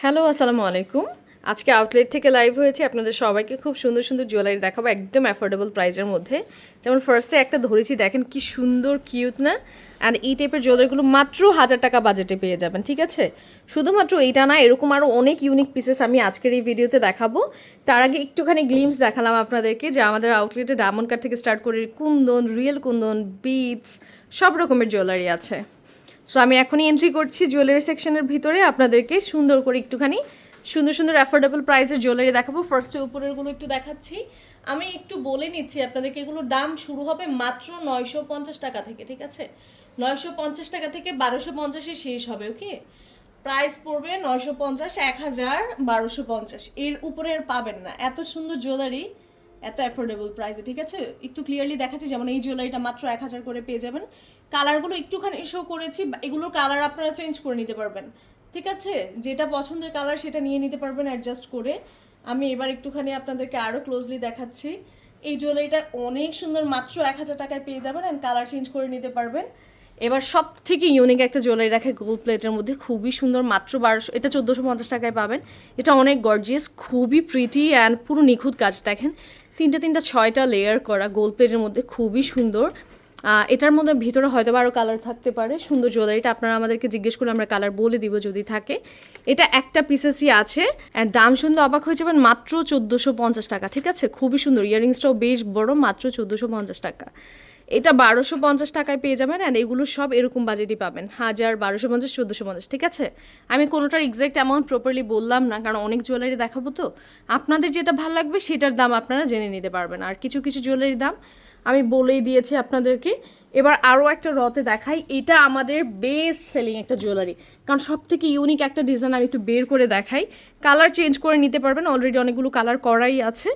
Hello, আসসালামু আলাইকুম। আজকে আউটলেট থেকে লাইভ হয়েছে। আপনাদের সবাইকে খুব সুন্দর সুন্দর জুয়েলারি দেখাবো একদম অ্যাফোর্ডেবল প্রাইসের মধ্যে। যেমন ফার্স্টে একটা ধরেছি, দেখেন কি সুন্দর কিউট না। অ্যান্ড এই টাইপের জুয়েলারিগুলো মাত্র 1000 টাকা বাজেটে পেয়ে যাবেন, ঠিক আছে? শুধুমাত্র এইটা না, এরকম আরও অনেক ইউনিক পিসেস আমি আজকের এই ভিডিওতে দেখাবো। তার আগে একটুখানি গ্লিমস দেখালাম আপনাদেরকে যে আমাদের আউটলেটে ডায়মন্ড কাট থেকে স্টার্ট করে কুন্দন, রিয়েল কুন্দন, বিটস সব রকমের জুয়েলারি আছে। সো আমি এখনই এন্ট্রি করছি জুয়েলারি সেকশনের ভিতরে, আপনাদেরকে সুন্দর করে একটুখানি সুন্দর সুন্দর অ্যাফোর্ডেবল প্রাইসের জুয়েলারি দেখাবো। ফার্স্টে উপরেরগুলো একটু দেখাচ্ছি। আমি একটু বলে নিচ্ছি আপনাদেরকে, এগুলোর দাম শুরু হবে মাত্র 950 টাকা থেকে, ঠিক আছে? 950 টাকা থেকে 1250-এ শেষ হবে, ওকে? প্রাইস পড়বে 950, 1000, 1250, এর উপরে আর পাবেন না। এত সুন্দর জুয়েলারি এত অ্যাফোর্ডেবল প্রাইসে, ঠিক আছে? একটু ক্লিয়ারলি দেখাচ্ছি, যেমন এই জুয়েলারিটা মাত্র 1000 করে পেয়ে যাবেন। কালারগুলো একটুখানি শো করেছি, এগুলোর কালার আপনারা চেঞ্জ করে নিতে পারবেন, ঠিক আছে? যেটা পছন্দের কালার সেটা নিয়ে নিতে পারবেন অ্যাডজাস্ট করে। আমি এবার একটুখানি আপনাদেরকে আরও ক্লোজলি দেখাচ্ছি। এই জুয়েলারিটা অনেক সুন্দর, মাত্র 1000 টাকায় পেয়ে যাবেন অ্যান্ড কালার চেঞ্জ করে নিতে পারবেন। এবার সব থেকে ইউনিক একটা জুয়েলারি রাখে গোল্ড প্লেটের মধ্যে, খুবই সুন্দর, মাত্র 1200, এটা 1450 টাকায় পাবেন। এটা অনেক গর্জিয়াস, খুবই প্রিটি অ্যান্ড পুরো নিখুঁত কাজ। দেখেন তিনটা 6টা লেয়ার করা গোল্ড প্লেটের মধ্যে, খুবই সুন্দর। এটার মধ্যে ভিতরে হয়তো আরও কালার থাকতে পারে। সুন্দর জুয়েলারিটা আপনারা আমাদেরকে জিজ্ঞেস করে আমরা কালার বলে দিব যদি থাকে। এটা একটা পিসেসই আছে অ্যান্ড দাম শুনলে অবাক হয়ে যাবেন, মাত্র 1450 টাকা, ঠিক আছে? খুবই সুন্দর, ইয়ারিংসটাও বেশ বড়, মাত্র 1450 টাকা। এটা 1250 টাকায় পেয়ে যাবেন অ্যান্ড এগুলো সব এরকম বাজেটই পাবেন, 1000, 1250, 1450, ঠিক আছে? আমি কোনোটার এক্স্যাক্ট অ্যামাউন্ট প্রপারলি বললাম না, কারণ অনেক জুয়েলারি দেখাবো তো। আপনাদের যেটা ভালো লাগবে সেটার দাম আপনারা জেনে নিতে পারবেন। আর কিছু কিছু জুয়েলারির দাম আমি বলেই দিয়েছি আপনাদেরকে। এবার আরও একটা রতে দেখাই, এটা আমাদের বেস্ট সেলিং একটা জুয়েলারি, কারণ সব থেকে ইউনিক একটা ডিজাইন আমি একটু বের করে দেখাই। কালার চেঞ্জ করে নিতে পারবেন, অলরেডি অনেকগুলো কালার করাই আছে।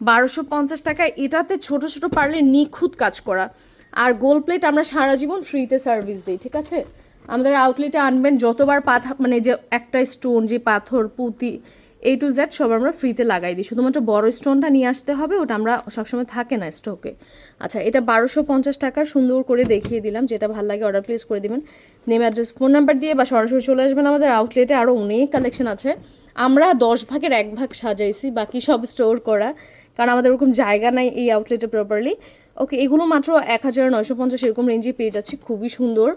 1250 টাকায় এটাতে ছোট ছোট পারলে নিখুঁত কাজ করা। আর গোল্ড প্লেট আমরা সারা জীবন ফ্রিতে সার্ভিস দিই, ঠিক আছে? আমাদের আউটলেটে আনবেন, যতবার মানে যে একটা স্টোন, যে পাথর, পুঁতি, A to Z সব আমরা ফ্রিতে লাগাই দিই। শুধুমাত্র বড় স্টোনটা নিয়ে আসতে হবে, ওটা আমরা সবসময় থাকে না স্টকে। আচ্ছা, এটা 1250 টাকার সুন্দর করে দেখিয়ে দিলাম। যেটা ভালো লাগে অর্ডার প্লেস করে দেবেন, নেম, অ্যাড্রেস, ফোন নাম্বার দিয়ে, বা সরাসরি চলে আসবেন আমাদের আউটলেটে। আরও অনেক কালেকশন আছে। আমরা 10 ভাগের 1 ভাগ সাজাইছি, বাকি সব স্টোর করা, কারণ আমাদের ওরকম জায়গা নাই এই আউটলেটে প্রপারলি। ওকে, এগুলো মাত্র 1950 এরকম রেঞ্জে পেয়ে যাচ্ছি, খুবই সুন্দর।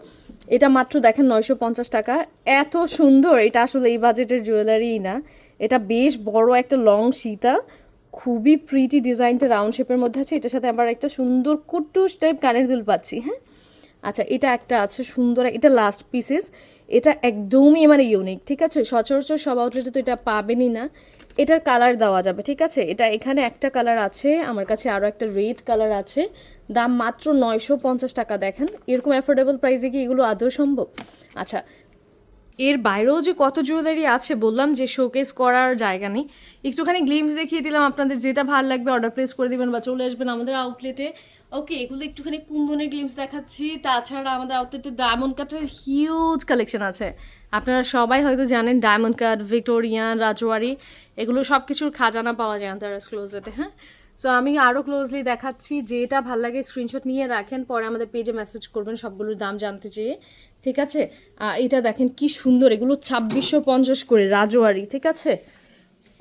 এটা মাত্র দেখেন 950 টাকা। এত সুন্দর, এটা আসলে এই বাজেটের জুয়েলারিই না। এটা বেশ বড় একটা লং সীতা, খুবই প্রিটি ডিজাইনটা রাউন্ড শেপের মধ্যে আছে। এটার সাথে আবার একটা সুন্দর কুটুস টাইপ কানের দুল পাচ্ছি, হ্যাঁ। আচ্ছা, এটা একটা আছে সুন্দর, এটা লাস্ট পিসেস। এটা একদমই মানে ইউনিক, ঠিক আছে? সচরাচর সব আউটলেটে তো এটা পাবেনই না। এটার কালার দেওয়া যাবে, ঠিক আছে? এটা এখানে একটা কালার আছে, আমার কাছে আরও একটা রেড কালার আছে। দাম মাত্র 950 টাকা। দেখেন এরকম অ্যাফোর্ডেবল প্রাইসে কি এগুলো আদৌ সম্ভব? আচ্ছা, এর বাইরেও যে কত জুয়েলারি আছে, বললাম যে শোকেস করার জায়গা নেই। একটুখানি গ্লিমস দেখিয়ে দিলাম আপনাদের, যেটা ভালো লাগবে অর্ডার প্লেস করে দিবেন বা চলে আসবেন আমাদের আউটলেটে। ওকে, এগুলো একটুখানি কুন্দনের গ্লিমস দেখাচ্ছি। তাছাড়া আমাদের আউটলেটে ডায়মন্ড কাটের হিউজ কালেকশন আছে। আপনারা সবাই হয়তো জানেন ডায়মন্ড কাট, ভিক্টোরিয়ান, রাজওয়ারি, এগুলো সব কিছুর খাজানা পাওয়া যায় আন্তরাস ক্লোজেটে, হ্যাঁ। সো আমি আরও ক্লোজলি দেখাচ্ছি, যেটা ভালো লাগে স্ক্রিনশট নিয়ে রাখেন, পরে আমাদের পেজে মেসেজ করবেন সবগুলোর দাম জানতে চেয়ে, ঠিক আছে? এটা দেখেন কি সুন্দর, এগুলো 2650 করে রাজওয়ারি, ঠিক আছে?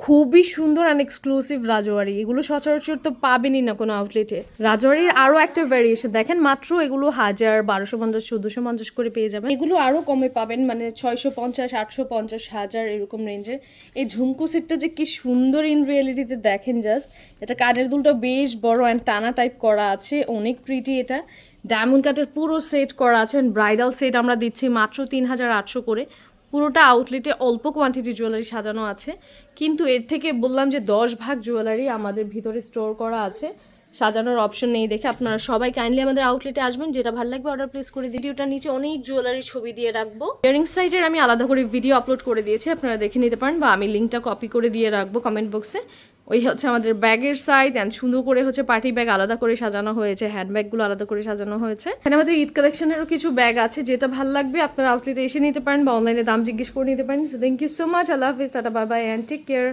খুবই সুন্দর অ্যান্ড এক্সক্লুসিভ রাজওয়ারি, এগুলো সচরাচর তো পাবেনই না কোনো আউটলেটে। রাজওয়ারির আরও একটা ভ্যারিয়েশন দেখেন, মাত্র এগুলো 1000, 1250, 1450 করে পেয়ে যাবেন। এগুলো আরও কমে পাবেন, মানে 650, 850, 1000 এরকম রেঞ্জের। এই ঝুমকো সেটটা যে কি সুন্দর ইন রিয়েলিটিতে, দেখেন জাস্ট। এটা কানের দুলটা বেশ বড় অ্যান্ড টানা টাইপ করা আছে, অনেক প্রিটি। এটা ডায়মন্ড কাটের পুরো সেট করা আছে, ব্রাইডাল সেট আমরা দিচ্ছি মাত্র 3800 করে। পুরোটা আউটলেটে অল্প কোয়ান্টিটি জুয়েলারি সাজানো আছে, কিন্তু এর থেকে বললাম যে 10 ভাগ জুয়েলারি আমাদের ভিতরে স্টোর করা আছে, সাজানোর অপশন নেই দেখে। আপনারা সবাই কাইন্ডলি আমাদের আউটলেটে আসবেন, যেটা ভালো লাগবে অর্ডার প্লেস করে। ভিডিওটার নিচে অনেক জুয়েলারির ছবি দিয়ে রাখবো। ইয়ারিং সাইটের আমি আলাদা করে ভিডিও আপলোড করে দিয়েছি, আপনারা দেখে নিতে পারেন, বা আমি লিঙ্কটা কপি করে দিয়ে রাখবো কমেন্ট বক্সে। ওই হচ্ছে আমাদের ব্যাগের সাইজ, অ্যান্ড সুন্দর করে হচ্ছে পার্টি ব্যাগ আলাদা করে সাজানো হয়েছে, হ্যান্ড ব্যাগগুলো আলাদা করে সাজানো হয়েছে। এখানে আমাদের ঈদ কালেকশনেরও কিছু ব্যাগ আছে, যেটা ভালো লাগবে আপনারা আউটলেটে এসে নিতে পারেন বা অনলাইনে দাম জিজ্ঞেস করে নিতে পারেন। So thank you so much, আল্লাহ হাফিজ, tata, bye bye, and take care.